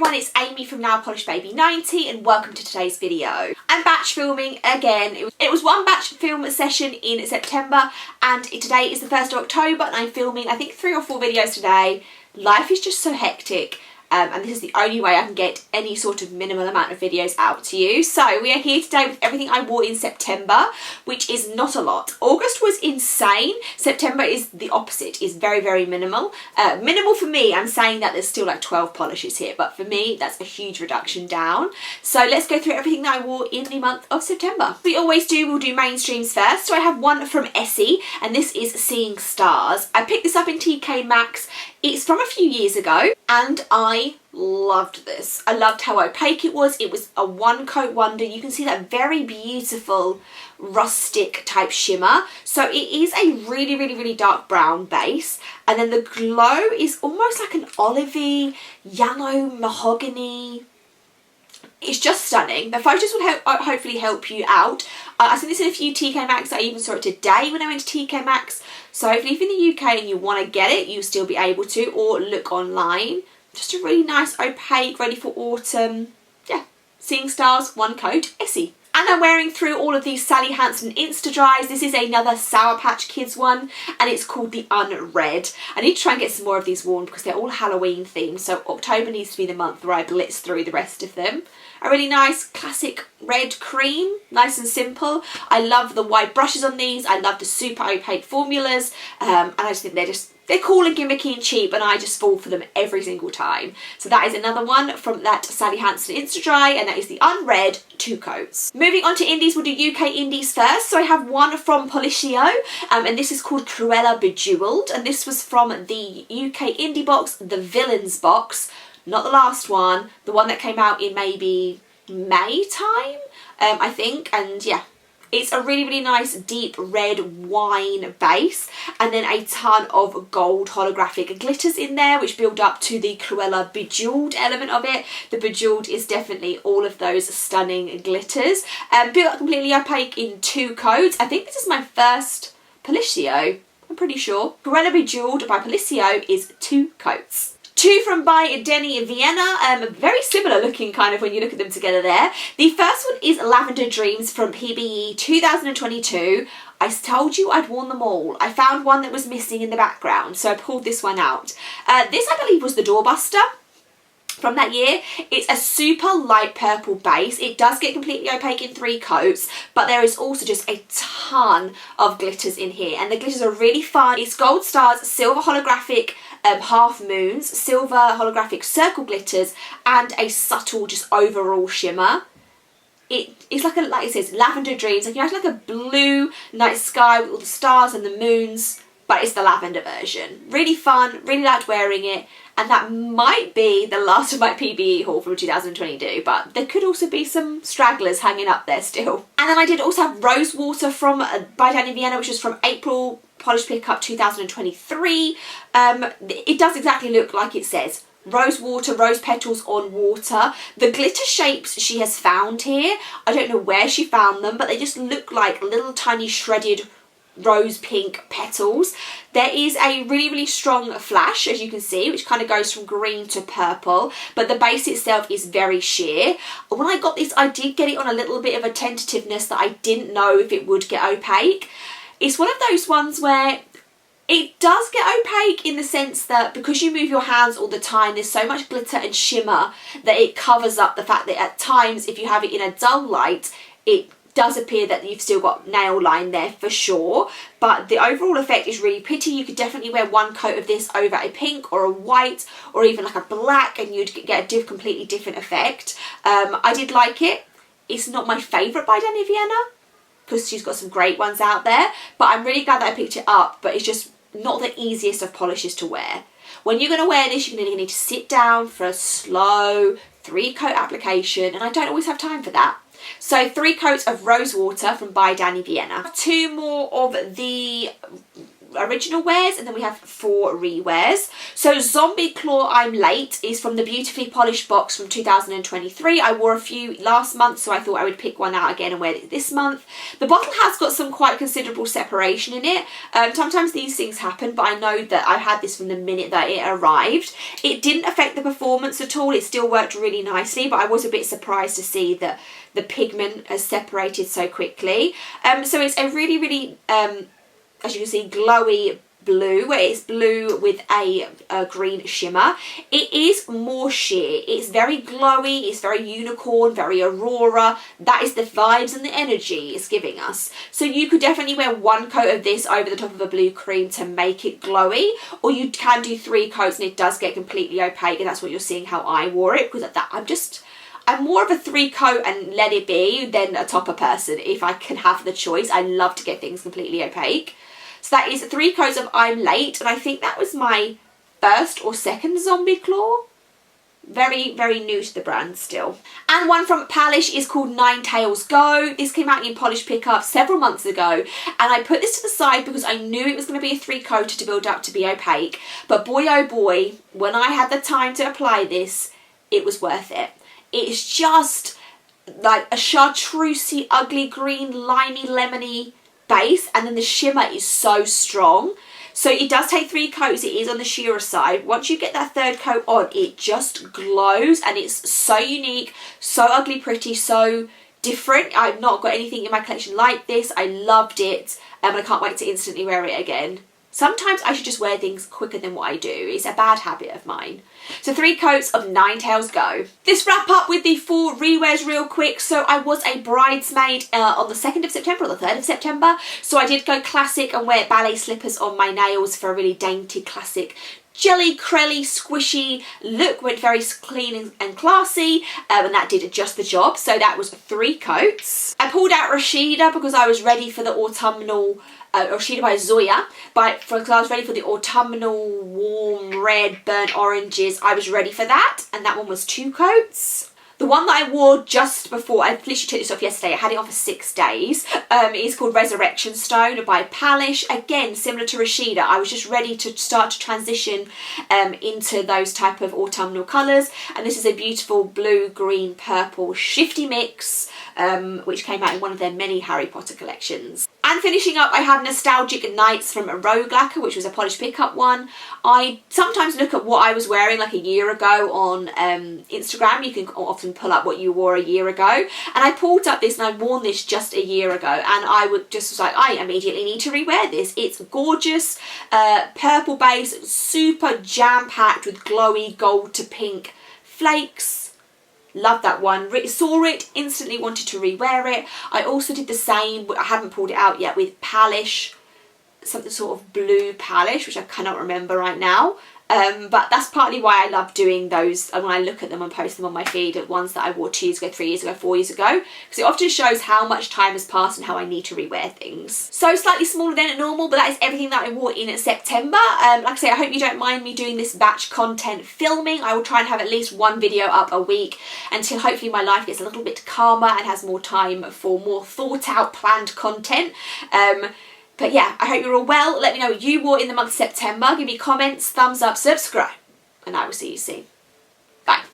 everyone, it's Amy from Lollipolish Baby 90 and welcome to today's video. I'm batch filming again. It was one batch film session in September and today is the 1st of October and I'm filming I think 3 or 4 videos today. Life is just so hectic. And this is the only way I can get any sort of minimal amount of videos out to you. So we are here today with everything I wore in September, which is not a lot. August was insane. September is the opposite, is very, very minimal. Minimal for me, I'm saying that there's still like 12 polishes here, but for me, that's a huge reduction down. So let's go through everything that I wore in the month of September. We always do, we'll do mainstreams first. So I have one from Essie, and this is Seeing Stars. I picked this up in TK Maxx. It's from a few years ago and I loved this. I loved how opaque it was. It was a one coat wonder. You can see that very beautiful rustic type shimmer. So it is a really, really, really dark brown base. And then the glow is almost like an olivey, yellow, mahogany. It's just stunning. The photos will hopefully help you out. I've seen this in a few TK Maxx. I even saw it today when I went to TK Maxx. So hopefully if you're in the UK and you want to get it, you'll still be able to, or look online. Just a really nice opaque, ready for autumn. Yeah, Seeing Stars, one coat, Essie. And I'm wearing through all of these Sally Hansen Insta Dries. This is another Sour Patch Kids one, and it's called the Unread. I need to try and get some more of these worn because they're all Halloween themed, so October needs to be the month where I blitz through the rest of them. A really nice classic red cream, nice and simple. I love the white brushes on these. I love the super opaque formulas, and I just think they're cool and gimmicky and cheap, and I just fall for them every single time. So that is another one from that Sally Hansen Insta Dry, and that is the Unread 2 coats. Moving on to indies, we'll do UK indies first. So I have one from Pahlish, and this is called Cruella Beled, and this was from the UK indie box, the Villains box. Not the last one, the one that came out in maybe May time, I think, and yeah. It's a really, really nice deep red wine base and then a ton of gold holographic glitters in there which build up to the Cruella Bejeweled element of it. The Bejeweled is definitely all of those stunning glitters. Built up completely opaque in 2 coats. I think this is my first Pahlish, I'm pretty sure. Cruella Bejeweled by Pahlish is 2 coats. 2 from by Dany and Vianna, very similar looking kind of when you look at them together there. The first one is Lavender Dreams from PBE 2022. I told you I'd worn them all. I found one that was missing in the background, so I pulled this one out. This I believe was the Doorbuster from that year. It's a super light purple base. It does get completely opaque in 3 coats, but there is also just a ton of glitters in here, and the glitters are really fun. It's gold stars, silver holographic half moons, silver holographic circle glitters, and a subtle just overall shimmer. It's like it says, Lavender Dreams. Like you have like a blue night sky with all the stars and the moons, but it's the lavender version. Really fun, really liked wearing it, and that might be the last of my PBE haul from 2022, but there could also be some stragglers hanging up there still. And then I did also have Rosewater from by Dany and Vianna, which was from April Polish Pickup 2023. It does exactly look like it says. Rosewater, rose petals on water. The glitter shapes she has found here, I don't know where she found them, but they just look like little tiny shredded rose pink petals. There is a really, really strong flash, as you can see, which kind of goes from green to purple, but the base itself is very sheer. When I got this, I did get it on a little bit of a tentativeness that I didn't know if it would get opaque. It's one of those ones where it does get opaque in the sense that because you move your hands all the time, there's so much glitter and shimmer that it covers up the fact that at times, if you have it in a dull light, it does appear that you've still got nail line there for sure, but the overall effect is really pretty. You could definitely wear one coat of this over a pink or a white or even like a black and you'd get a completely different effect. I did like it. It's not my favourite by Dany and Vianna because she's got some great ones out there, but I'm really glad that I picked it up, but it's just not the easiest of polishes to wear. When you're going to wear this, you're going to need to sit down for a slow 3-coat application, and I don't always have time for that. So 3 coats of Rosewater from by Dany Vianna. 2 more of the original wears, and then we have 4 rewears. So Zombie Claw I'm Late is from the Beautifully Polished box from 2023. I wore a few last month, so I thought I would pick one out again and wear it this month. The bottle has got some quite considerable separation in it. Sometimes these things happen, but I know that I had this from the minute that it arrived. It didn't affect the performance at all. It still worked really nicely, but I was a bit surprised to see that the pigment has separated so quickly. So it's a really, really, as you can see, glowy blue, where it's blue with a green shimmer. It is more sheer. It's very glowy, it's very unicorn, very aurora. That is the vibes and the energy it's giving us. So you could definitely wear 1 coat of this over the top of a blue cream to make it glowy, or you can do 3 coats and it does get completely opaque, and that's what you're seeing how I wore it, because I'm more of a 3 coat and let it be than a topper person if I can have the choice. I love to get things completely opaque. So that is 3 coats of I'm Late, and I think that was my first or second Zombie Claw. Very, very new to the brand still. And one from Palish is called Ninetales Go. This came out in Polish pickup several months ago, and I put this to the side because I knew it was going to be a 3-coater to build up to be opaque. But boy oh boy, when I had the time to apply this, it was worth it. It's just like a chartreusey, ugly green, limey, lemony base, and then the shimmer is so strong. So it does take 3 coats. It is on the sheerer side. Once you get that 3rd coat on, it just glows, and it's so unique, so ugly pretty, so different. I've not got anything in my collection like this. I loved it, and I can't wait to instantly wear it again. Sometimes I should just wear things quicker than what I do. It's a bad habit of mine. So 3 coats of Ninetales Go. Let's wrap up with the 4 rewears real quick. So I was a bridesmaid on the 2nd of September or the 3rd of September. So I did go classic and wear ballet slippers on my nails for a really dainty classic jelly, crelly, squishy look. Went very clean and classy, and that did just the job. So that was 3 coats. I pulled out Rashida because I was ready for the autumnal Rashida by Zoya, because I was ready for the autumnal warm red burnt oranges. I was ready for that, and that one was 2 coats. The one that I wore just before, I literally took this off yesterday, I had it on for 6 days, is called Resurrection Stone by Palish. Again, similar to Rashida, I was just ready to start to transition into those type of autumnal colours. And this is a beautiful blue, green, purple shifty mix, which came out in one of their many Harry Potter collections. And finishing up, I have Nostalgic Nights from Roggler, which was a Polish pickup one. I sometimes look at what I was wearing like a year ago on Instagram. You can often pull up what you wore a year ago. And I pulled up this, and I'd worn this just a year ago. And I was like, I immediately need to rewear this. It's gorgeous, purple base, super jam-packed with glowy gold to pink flakes. Love that one. Saw it, instantly wanted to rewear it. I also did the same, I haven't pulled it out yet, with Palish, something sort of blue Palish, which I cannot remember right now. But that's partly why I love doing those, and when I look at them and post them on my feed, at ones that I wore 2 years ago, 3 years ago, 4 years ago, because it often shows how much time has passed and how I need to rewear things. So slightly smaller than normal, but that is everything that I wore in September. Like I say, I hope you don't mind me doing this batch content filming. I will try and have at least 1 video up a week until hopefully my life gets a little bit calmer and has more time for more thought out, planned content. But yeah, I hope you're all well. Let me know what you wore in the month of September. Give me comments, thumbs up, subscribe, and I will see you soon. Bye.